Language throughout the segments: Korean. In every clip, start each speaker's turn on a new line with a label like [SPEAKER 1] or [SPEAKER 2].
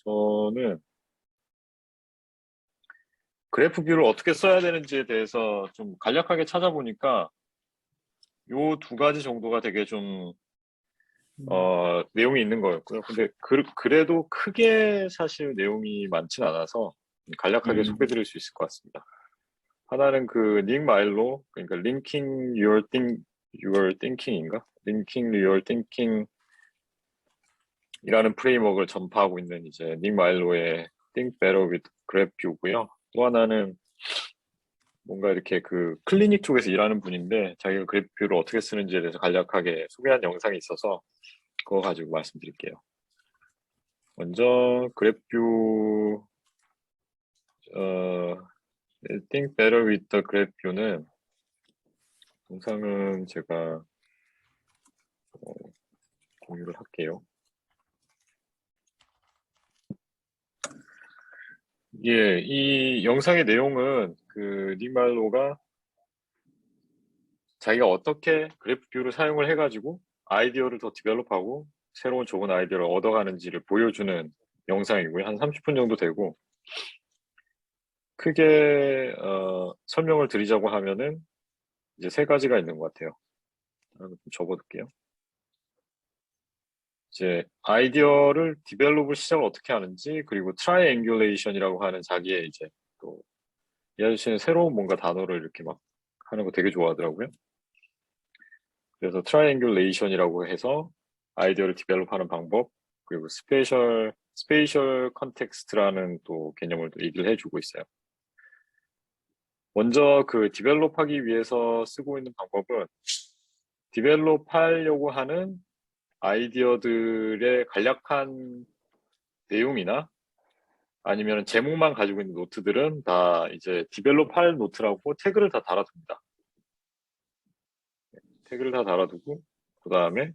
[SPEAKER 1] 저는 그래프 뷰를 어떻게 써야 되는지에 대해서 좀 간략하게 찾아보니까 요 두 가지 정도가 되게 좀 내용이 있는 거였고요. 근데 그래도 크게 사실 내용이 많진 않아서 간략하게
[SPEAKER 2] 음,
[SPEAKER 1] 소개드릴 수 있을 것 같습니다. 하나는 그 닉 마일로, 그러니까 Linking Your Thinking인가? Linking Your Thinking 이라는 프레임워크를 전파하고 있는 이제 닉 마일로의 Think Better with Graph View고요. 또 하나는 뭔가 이렇게 그 클리닉 쪽에서 일하는 분인데 자기가 그래프를 어떻게 쓰는지에 대해서 간략하게 소개한 영상이 있어서 그거 가지고 말씀드릴게요. 먼저 그래프 어, Think Better with the Graph View는 영상은 제가 공유를 할게요. 예, 이 영상의 내용은 그 닉말로가 자기가 어떻게 그래프 뷰를 사용을 해가지고 아이디어를 더 디벨롭하고 새로운 좋은 아이디어를 얻어가는지를 보여주는 영상이고요. 한 30분 정도 되고 크게 설명을 드리자고 하면은 이제 세 가지가 있는 것 같아요. 좀 적어둘게요. 이제 아이디어를 디벨롭을 시작을 어떻게 하는지 그리고 트라이앵귤레이션이라고 하는 자기의 이제 또 이 아저씨는 새로운 뭔가 단어를 이렇게 막 하는 거 되게 좋아하더라고요. 그래서 트라이앵귤레이션이라고 해서 아이디어를 디벨롭하는 방법 그리고 스페이셜 컨텍스트라는 또 개념을 또 얘기를 해주고 있어요. 먼저 그 디벨롭하기 위해서 쓰고 있는 방법은 디벨롭하려고 하는 아이디어들의 간략한 내용이나 아니면 제목만 가지고 있는 노트들은 다 이제 디벨롭할 노트라고 태그를 다 달아둡니다. 태그를 다 달아두고 그 다음에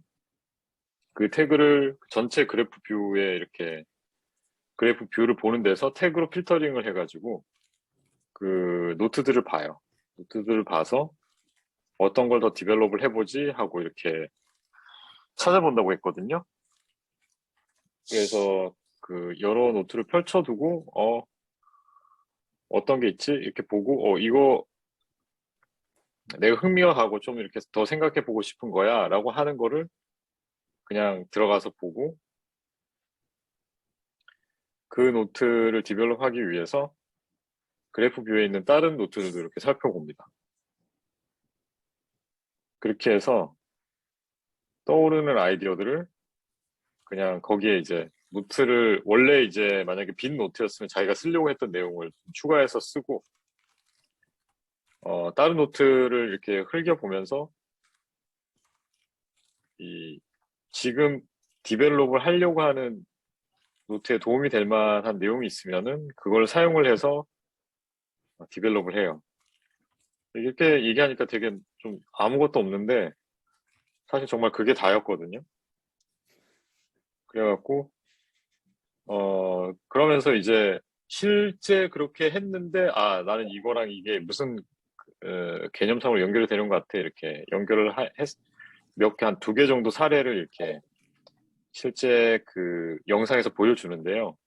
[SPEAKER 1] 그 태그를 전체 그래프 뷰에 이렇게 그래프 뷰를 보는 데서 태그로 필터링을 해가지고 그 노트들을 봐요. 노트들을 봐서 어떤 걸 더 디벨롭을 해보지 하고 이렇게 찾아본다고 했거든요. 그래서 그 여러 노트를 펼쳐두고 어떤 게 있지? 이렇게 보고 이거 내가 흥미가 가고 좀 이렇게 더 생각해 보고 싶은 거야 라고 하는 거를 그냥 들어가서 보고 그 노트를 디벨롭하기 위해서 그래프 뷰에 있는 다른 노트들도 이렇게 살펴봅니다. 그렇게 해서 떠오르는 아이디어들을 그냥 거기에 이제 노트를 원래 이제 만약에 빈 노트였으면 자기가 쓰려고 했던 내용을 추가해서 쓰고 다른 노트를 이렇게 흘겨보면서 이 지금 디벨롭을 하려고 하는 노트에 도움이 될 만한 내용이 있으면은 그걸 사용을 해서 디벨롭을 해요. 이렇게 얘기하니까 되게 좀 아무것도 없는데 사실 정말 그게 다였거든요. 그래갖고 그러면서 이제 실제 그렇게 했는데 나는 이거랑 이게 무슨 개념상으로 연결이 되는 것 같아. 이렇게 연결을 몇 개, 한 두 개 정도 사례를 이렇게 실제 그 영상에서 보여주는데요.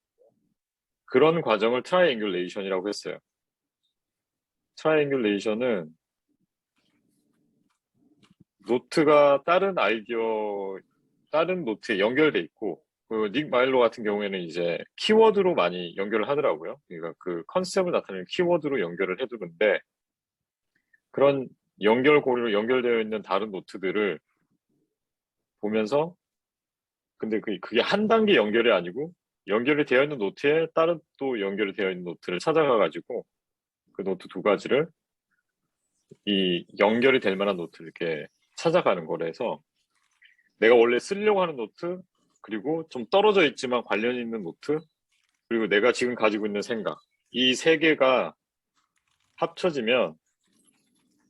[SPEAKER 1] 그런 과정을 트라이앵귤레이션이라고 했어요. 트라이앵귤레이션은 노트가 다른 노트에 연결돼 있고, 그 닉 마일로 같은 경우에는 이제 키워드로 많이 연결을 하더라고요. 그러니까 그 컨셉을 나타내는 키워드로 연결을 해두는데, 그런 연결고리로 연결되어 있는 다른 노트들을 보면서 근데 그게 한 단계 연결이 아니고 연결이 되어 있는 노트에 다른 또 연결이 되어 있는 노트를 찾아가가지고 그 노트 두 가지를 이 연결이 될 만한 노트를 이렇게 찾아가는 거라서 내가 원래 쓰려고 하는 노트 그리고 좀 떨어져 있지만 관련 있는 노트 그리고 내가 지금 가지고 있는 생각 이 세 개가 합쳐지면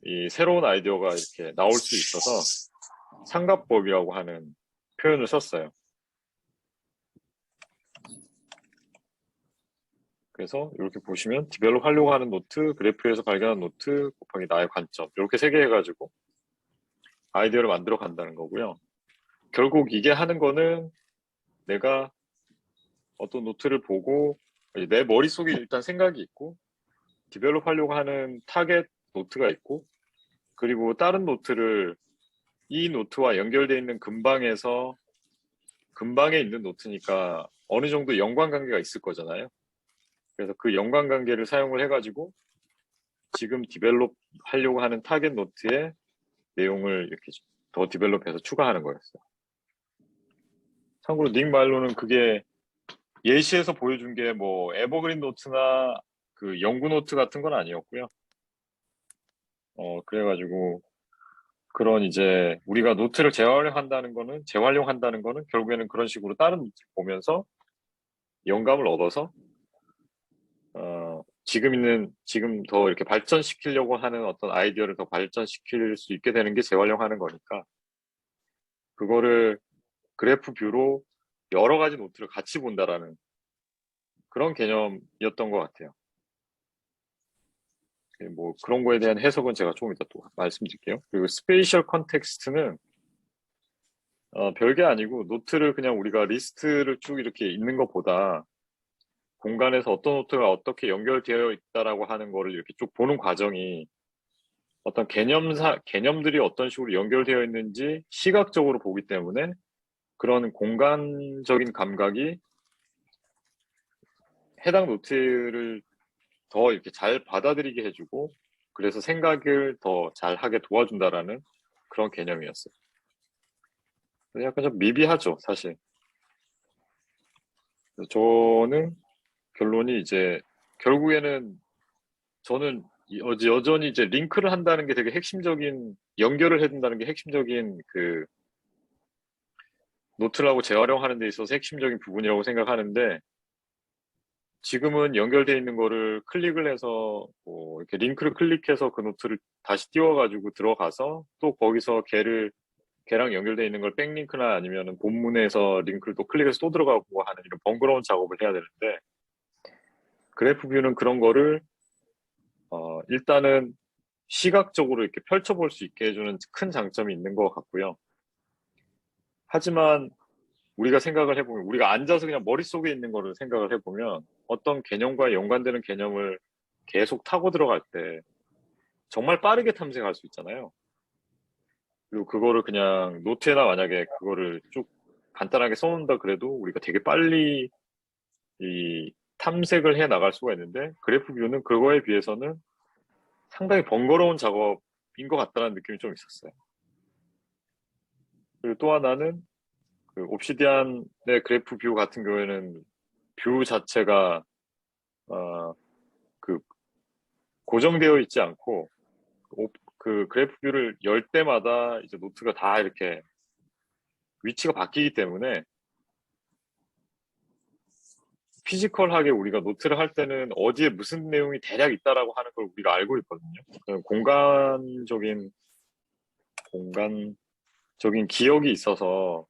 [SPEAKER 1] 이 새로운 아이디어가 이렇게 나올 수 있어서 삼각법이라고 하는 표현을 썼어요. 그래서 이렇게 보시면 디벨롭 하려고 하는 노트, 그래프에서 발견한 노트 곱하기 나의 관점 이렇게 세 개 해가지고 아이디어를 만들어 간다는 거고요. 결국 이게 하는 거는 내가 어떤 노트를 보고 내 머릿속에 일단 생각이 있고 디벨롭 하려고 하는 타겟 노트가 있고 그리고 다른 노트를 이 노트와 연결되어 있는 근방에 있는 노트니까 어느 정도 연관관계가 있을 거잖아요. 그래서 그 연관관계를 사용을 해가지고 지금 디벨롭 하려고 하는 타겟 노트의 내용을 이렇게 더 디벨롭해서 추가하는 거였어요. 참고로 닉 마일로는 그게 예시에서 보여준 게 뭐 에버그린 노트나 그 연구 노트 같은 건 아니었고요. 그래가지고 그런 이제 우리가 노트를 재활용한다는 거는 결국에는 그런 식으로 다른 노트 보면서 영감을 얻어서 지금 더 이렇게 발전시키려고 하는 어떤 아이디어를 더 발전시킬 수 있게 되는 게 재활용하는 거니까 그거를 그래프 뷰로 여러 가지 노트를 같이 본다라는 그런 개념이었던 것 같아요. 뭐 그런 거에 대한 해석은 제가 조금 이따 또 말씀드릴게요. 그리고 스페이셜 컨텍스트는 별게 아니고 노트를 그냥 우리가 리스트를 쭉 이렇게 있는 것보다 공간에서 어떤 노트가 어떻게 연결되어 있다라고 하는 거를 이렇게 쭉 보는 과정이 어떤 개념들이 어떤 식으로 연결되어 있는지 시각적으로 보기 때문에 그런 공간적인 감각이 해당 노트를 더 이렇게 잘 받아들이게 해주고 그래서 생각을 더 잘하게 도와준다라는 그런 개념이었어요. 약간 좀 미비하죠, 사실. 저는 결론이 이제 결국에는 저는 여전히 이제 링크를 한다는 게 되게 핵심적인 연결을 해준다는 게 핵심적인 그 노트라고 재활용하는 데 있어서 핵심적인 부분이라고 생각하는데 지금은 연결되어 있는 거를 클릭을 해서 뭐 이렇게 링크를 클릭해서 그 노트를 다시 띄워가지고 들어가서 또 거기서 걔랑 연결되어 있는 걸 백링크나 아니면 본문에서 링크를 또 클릭해서 또 들어가고 하는 이런 번거로운 작업을 해야 되는데 그래프 뷰는 그런 거를 일단은 시각적으로 이렇게 펼쳐볼 수 있게 해주는 큰 장점이 있는 것 같고요. 하지만 우리가 생각을 해보면 우리가 앉아서 그냥 머릿속에 있는 거를 생각을 해보면 어떤 개념과 연관되는 개념을 계속 타고 들어갈 때 정말 빠르게 탐색할 수 있잖아요. 그리고 그거를 그냥 노트에다 만약에 그거를 쭉 간단하게 써놓는다 그래도 우리가 되게 빨리 이 탐색을 해 나갈 수가 있는데 그래프 뷰는 그거에 비해서는 상당히 번거로운 작업인 것 같다는 느낌이 좀 있었어요. 그리고 또 하나는 그 옵시디안의 그래프 뷰 같은 경우에는 뷰 자체가 어, 그 고정되어 있지 않고 그 그래프 뷰를 열 때마다 이제 노트가 다 이렇게 위치가 바뀌기 때문에 피지컬하게 우리가 노트를 할 때는 어디에 무슨 내용이 대략 있다라고 하는 걸 우리가 알고 있거든요. 공간적인 기억이 있어서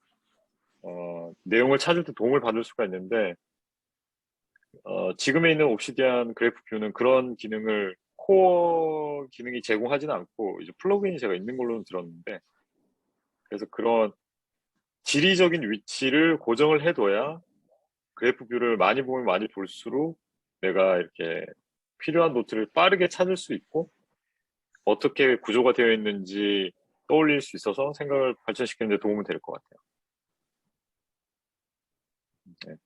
[SPEAKER 1] 내용을 찾을 때 도움을 받을 수가 있는데 지금에 있는 옵시디안 그래프 뷰는 그런 기능을 코어 기능이 제공하지는 않고 이제 플러그인이 제가 있는 걸로는 들었는데 그래서 그런 지리적인 위치를 고정을 해둬야 그래프 뷰를 많이 보면 많이 볼수록 내가 이렇게 필요한 노트를 빠르게 찾을 수 있고 어떻게 구조가 되어 있는지 떠올릴 수 있어서 생각을 발전시키는 데 도움이 될 것 같아요. 네.